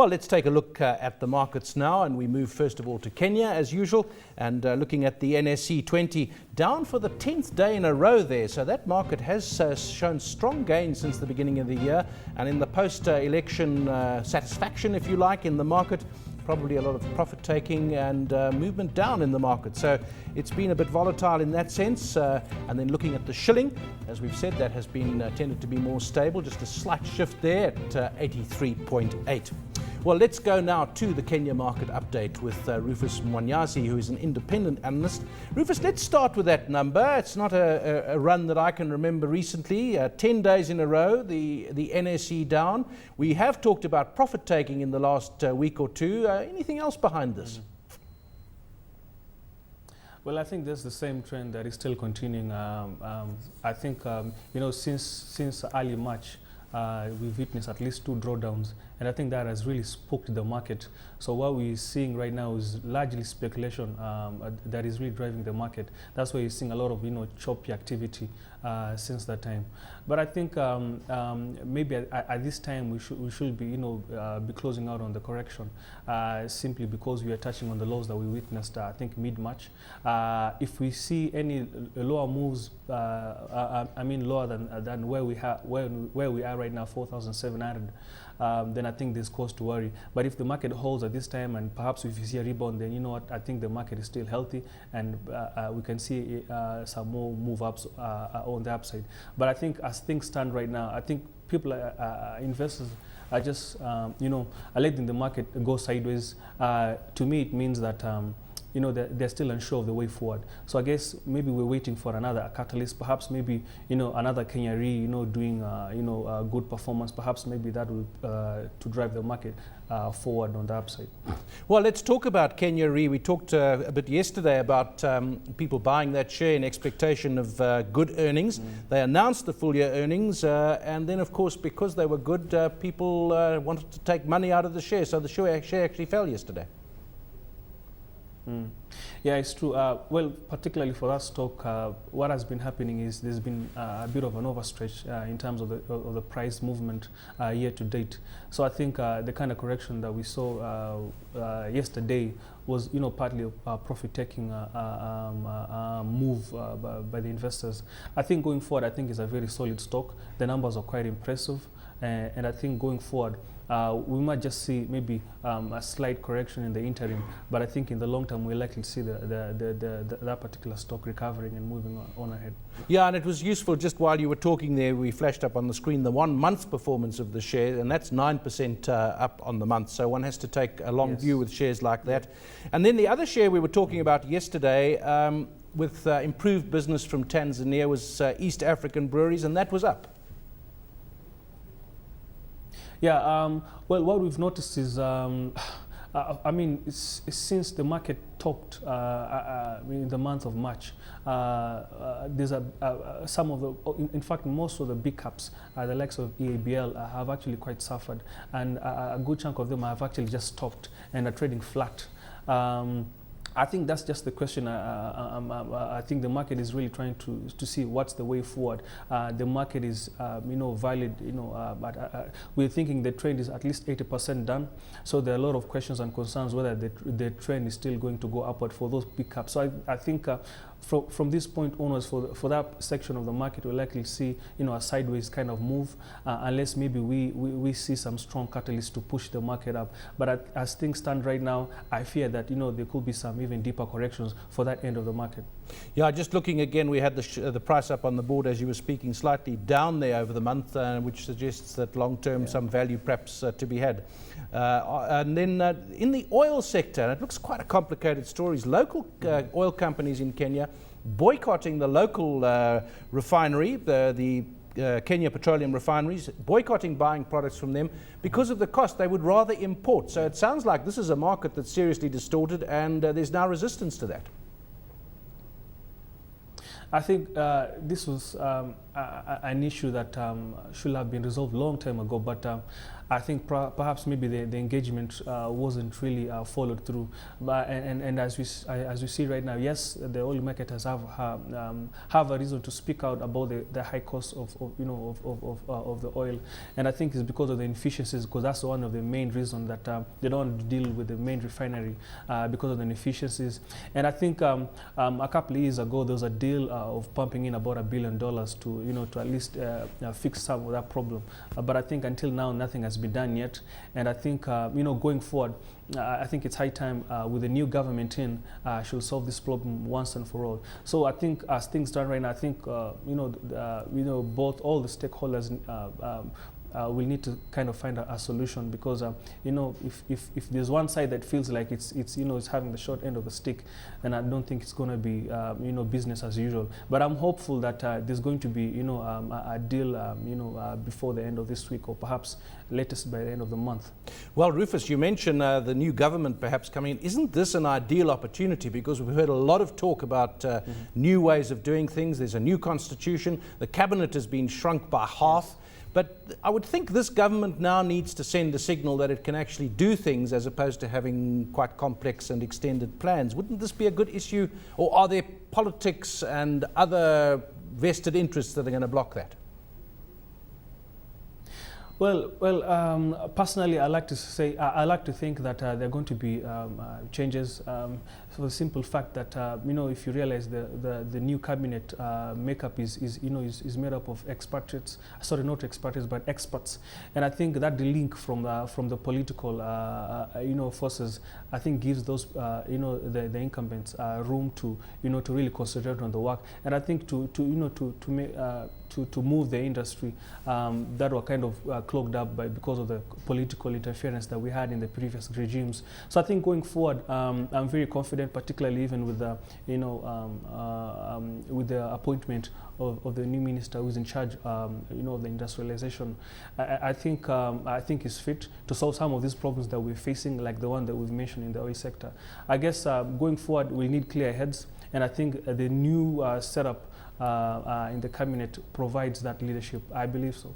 Well, let's take a look at the markets now, and we move first of all to Kenya as usual, and looking at the NSE 20 down for the 10th day in a row there. So that market has shown strong gains since the beginning of the year, and in the post-election satisfaction, if you like, in the market, probably a lot of profit taking and movement down in the market. So it's been a bit volatile in that sense. And then looking at the shilling, as we've said, that has been tended to be more stable, just a slight shift there at 83.8. Well, let's go now to the Kenya market update with Rufus Mwanyasi, who is an independent analyst. Rufus, let's start with that number. It's not a run that I can remember recently. 10 days in a row, the NSE down. We have talked about profit taking in the last week or two. Anything else behind this? Well, I think there's the same trend that is still continuing. I think, since early March, we've witnessed at least 2 drawdowns, and I think that has really spooked the market. So what we're seeing right now is largely speculation that is really driving the market. That's why you're seeing a lot of choppy activity since that time. But I think maybe at this time we should be be closing out on the correction, simply because we are touching on the lows that we witnessed I think mid-March. If we see any lower moves, I mean lower than where we are right now, 4,700. Then I think there's cause to worry. But if the market holds at this time, and perhaps if you see a rebound, then you know what, I think the market is still healthy, and we can see some more move ups on the upside. But I think as things stand right now, I think people, investors, are just are letting the market go sideways. To me, it means that they're still unsure of the way forward. So I guess maybe we're waiting for another catalyst, perhaps maybe, another Kenya Re, doing, good performance. Perhaps maybe that will, to drive the market forward on the upside. Well, let's talk about Kenya Re. We talked a bit yesterday about people buying that share in expectation of good earnings. They announced the full year earnings, and then of course, because they were good, people wanted to take money out of the share. So the share actually fell yesterday. Yeah, it's true. Well, particularly for that stock, what has been happening is there's been a bit of an overstretch in terms of the price movement year to date. So I think the kind of correction that we saw yesterday was, partly a profit-taking move by the investors. I think going forward, I think it's a very solid stock. The numbers are quite impressive, and I think going forward, we might just see maybe a slight correction in the interim, but I think in the long term we're likely to see that particular stock recovering and moving on ahead. Yeah, and it was useful, just while you were talking there, we flashed up on the screen the 1 month performance of the share, and that's 9% up on the month. So one has to take a long view with shares like that. And then the other share we were talking about yesterday, with improved business from Tanzania, was East African Breweries, and that was up. Yeah, well, what we've noticed is, I mean, since the market topped in the month of March, there's some of the, in fact, most of the big caps, the likes of EABL, have actually quite suffered, and a good chunk of them have actually just stopped and are trading flat. I think that's just the question. I think the market is really trying to see what's the way forward. The market is, valid, but we're thinking the trend is at least 80% done. So there are a lot of questions and concerns whether the trend is still going to go upward for those big caps. So I think from this point onwards, for that section of the market, we'll likely see, a sideways kind of move, unless maybe we see some strong catalyst to push the market up. But as things stand right now, I fear that, there could be some even deeper corrections for that end of the market. Yeah, just looking again, we had the price up on the board as you were speaking, slightly down there over the month, which suggests that long-term some value perhaps to be had. And then in the oil sector, and it looks quite a complicated story. Local oil companies in Kenya boycotting the local refinery, the Kenya Petroleum Refineries, boycotting buying products from them because of the cost. They would rather import. So it sounds like this is a market that's seriously distorted, and there's now resistance to that. I think this was an issue that should have been resolved long time ago, but I think perhaps maybe the engagement wasn't really followed through. But and as we see right now, yes, the oil marketers have a reason to speak out about the high cost of the oil, and I think it's because of the inefficiencies, because that's one of the main reasons that they don't want to deal with the main refinery because of the inefficiencies. And I think a couple of years ago there was a deal of pumping in about $1 billion to at least fix some of that problem. But I think until now nothing has been done yet. And I think going forward, I think it's high time with the new government in should solve this problem once and for all. So I think as things stand right now, I think both all the stakeholders we'll need to kind of find a solution, because if there's one side that feels like it's having the short end of the stick, then I don't think it's going to be business as usual. But I'm hopeful that there's going to be a deal before the end of this week, or perhaps latest by the end of the month. Well, Rufus, you mentioned the new government perhaps coming in. Isn't this an ideal opportunity? Because we've heard a lot of talk about new ways of doing things. There's a new constitution. The cabinet has been shrunk by half. Yes. But I would think this government now needs to send a signal that it can actually do things, as opposed to having quite complex and extended plans. Wouldn't this be a good issue? Or are there politics and other vested interests that are going to block that? Well, personally, I like to think that there are going to be changes for the simple fact that if you realize the new cabinet makeup is made up of expatriates, sorry, not expatriates but experts, and I think that the link from the political forces, I think, gives those the incumbents room to really concentrate on the work, and I think to move the industry that were kind of clogged up because of the political interference that we had in the previous regimes. So I think going forward, I'm very confident, particularly even with the appointment of the new minister who's in charge, of the industrialization. I think is fit to solve some of these problems that we're facing, like the one that we've mentioned in the oil sector. I guess going forward, we need clear heads, and I think the new setup in the cabinet provides that leadership. I believe so.